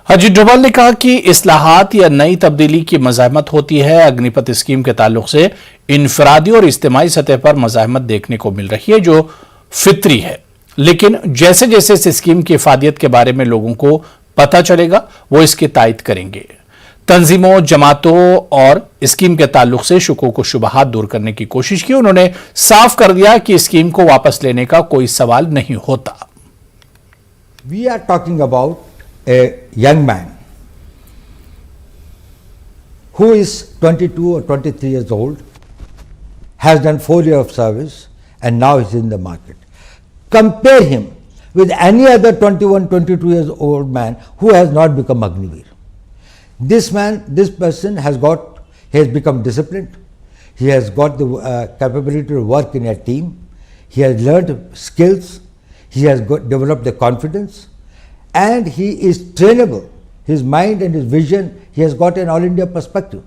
अजीत डोभाल ने कहा कि इस्लाहात या नई तब्दीली की मज़ाहमत होती है। अग्निपथ स्कीम के ताल्लुक से इनफरादी और इज्तिमाई सतह पर मज़ाहमत देखने को मिल रही है जो फित्री है, लेकिन जैसे जैसे इस स्कीम की इफादियत के बारे में लोगों को पता चलेगा वो इसकी तायद करेंगे। तंजीमों, जमातों और स्कीम के ताल्लुक से शुकूक व शुबहात दूर करने की कोशिश की। उन्होंने साफ कर दिया कि स्कीम को वापस लेने का कोई सवाल नहीं होता। We are talking about a young man who is 22 or 23 years old, has done 4 years of service and now is in the market. Compare him with any other 21, 22 years old man who has not become Agniveer. This person has become disciplined. He has got the capability to work in a team. He has learned skills. He has developed the confidence, and he is trainable. His mind and his vision, he has got an all India perspective.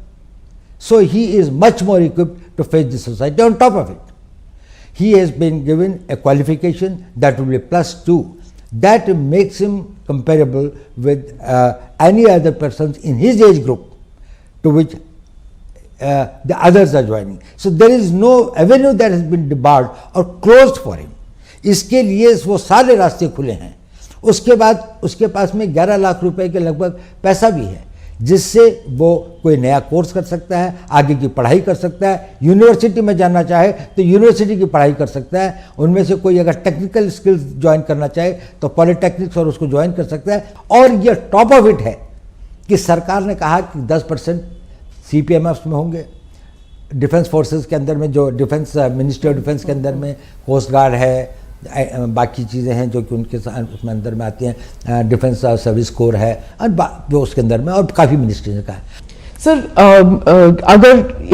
So he is much more equipped to face the society. On top of it, he has been given a qualification that will be +2. That makes him comparable with any other persons in his age group to which the others are joining. So there is no avenue that has been debarred or closed for him. इसके लिए वो सारे रास्ते खुले हैं। उसके बाद उसके पास में 11 लाख रुपए के लगभग पैसा भी है, जिससे वो कोई नया कोर्स कर सकता है, आगे की पढ़ाई कर सकता है। यूनिवर्सिटी में जाना चाहे तो यूनिवर्सिटी की पढ़ाई कर सकता है। उनमें से कोई अगर टेक्निकल स्किल्स ज्वाइन करना चाहे तो पॉलिटेक्निक्स और उसको ज्वाइन कर सकता है। और ये टॉप ऑफ इट है कि सरकार ने कहा कि 10% CPMF में होंगे, डिफेंस फोर्सेस के अंदर में, जो डिफेंस मिनिस्ट्री ऑफ डिफेंस के अंदर में कोस्ट गार्ड है, बाकी चीज़ें हैं जो कि उनके उसमें अंदर में आती हैं, डिफेंस सर्विस कोर है और जो उसके अंदर में, और काफ़ी मिनिस्ट्री ने कहा है। Sir,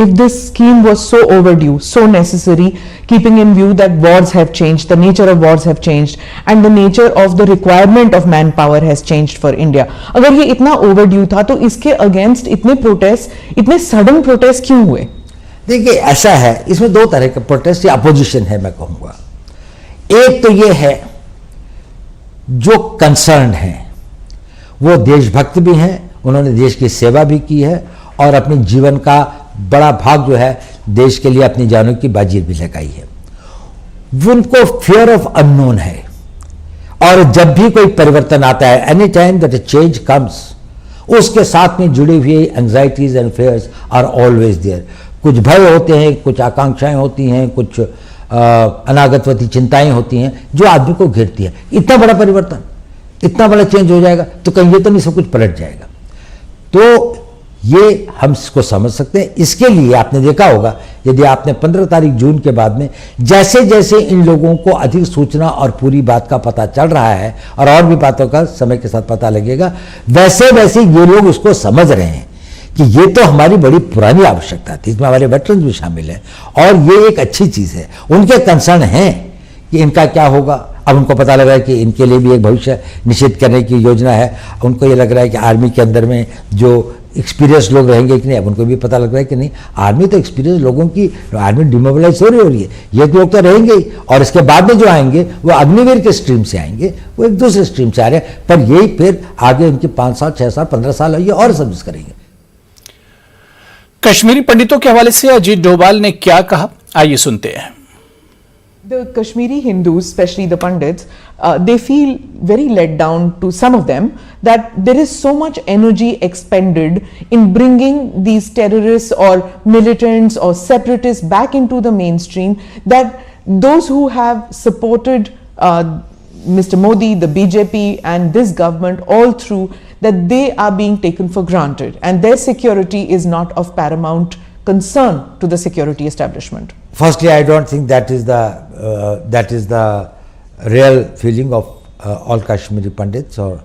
if this scheme was so overdue, so necessary, keeping in view that wars have changed, the nature of wars have changed, and the nature of the requirement of manpower has changed for India, अगर ये इतना overdue था तो इसके against इतने protest, इतने sudden protest क्यों हुए? देखिए, ऐसा है, इसमें दो तरह के प्रोटेस्ट या अपोजिशन है मैं कहूँगा। एक तो ये है जो कंसर्न है, वो देशभक्त भी हैं, उन्होंने देश की सेवा भी की है और अपने जीवन का बड़ा भाग जो है देश के लिए अपनी जानों की बाजी भी लगाई है। उनको फियर ऑफ अननोन है, और जब भी कोई परिवर्तन आता है, any time that a change comes, उसके साथ में जुड़ी हुई anxieties and fears are always there. कुछ भय होते हैं, कुछ आकांक्षाएं होती हैं, कुछ अनागतवती चिंताएं होती हैं जो आदमी को घेरती है। इतना बड़ा परिवर्तन, इतना बड़ा चेंज हो जाएगा तो कहीं ये तो नहीं सब कुछ पलट जाएगा। तो ये हम इसको समझ सकते हैं। इसके लिए आपने देखा होगा, यदि आपने 15 तारीख जून के बाद में जैसे जैसे इन लोगों को अधिक सूचना और पूरी बात का पता चल रहा है और भी बातों का समय के साथ पता लगेगा, वैसे वैसे ये लोग उसको समझ रहे हैं कि ये तो हमारी बड़ी पुरानी आवश्यकता थी, इसमें हमारे वेटरन्स भी शामिल हैं और ये एक अच्छी चीज़ है। उनके कंसर्न हैं कि इनका क्या होगा। अब उनको पता लग रहा है कि इनके लिए भी एक भविष्य निश्चित करने की योजना है। उनको ये लग रहा है कि आर्मी के अंदर में जो एक्सपीरियंस लोग रहेंगे कि नहीं, अब उनको भी पता लग रहा है कि नहीं, आर्मी तो एक्सपीरियंस लोगों की, आर्मी डिमोबिलाइज हो रही है, ये लोग तो रहेंगे ही, और इसके बाद में जो आएंगे वो अग्निवीर के स्ट्रीम से आएंगे, वो एक दूसरे स्ट्रीम से आ रहे हैं, पर यही फिर आगे उनके 5 साल 6 साल 15 साल ये और सर्विस करेंगे। कश्मीरी पंडितों के हवाले से अजीत डोभाल ने क्या कहा, आइए सुनते हैं। The Kashmiri Hindus, especially the Pandits, they feel very let down, to some of them, that there is so much energy expended in bringing these terrorists or militants or separatists back into the mainstream, that those who have supported Mr. Modi, the BJP and this government all through, that they are being taken for granted and their security is not of paramount concern to the security establishment. Firstly, I don't think that is the real feeling of all Kashmiri Pandits or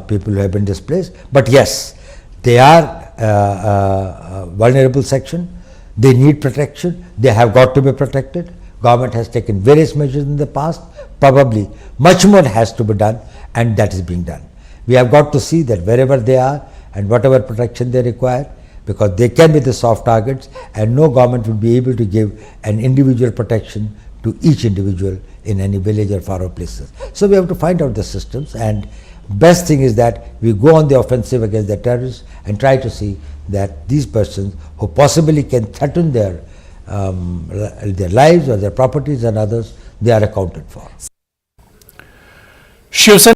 people who have been displaced. But yes, they are a vulnerable section. They need protection. They have got to be protected. Government has taken various measures in the past. Probably much more has to be done, and that is being done. We have got to see that wherever they are and whatever protection they require, because they can be the soft targets and no government will be able to give an individual protection to each individual in any village or far off places. So we have to find out the systems, and best thing is that we go on the offensive against the terrorists and try to see that these persons who possibly can threaten their lives or their properties and others, they are accounted for. Shiv Sena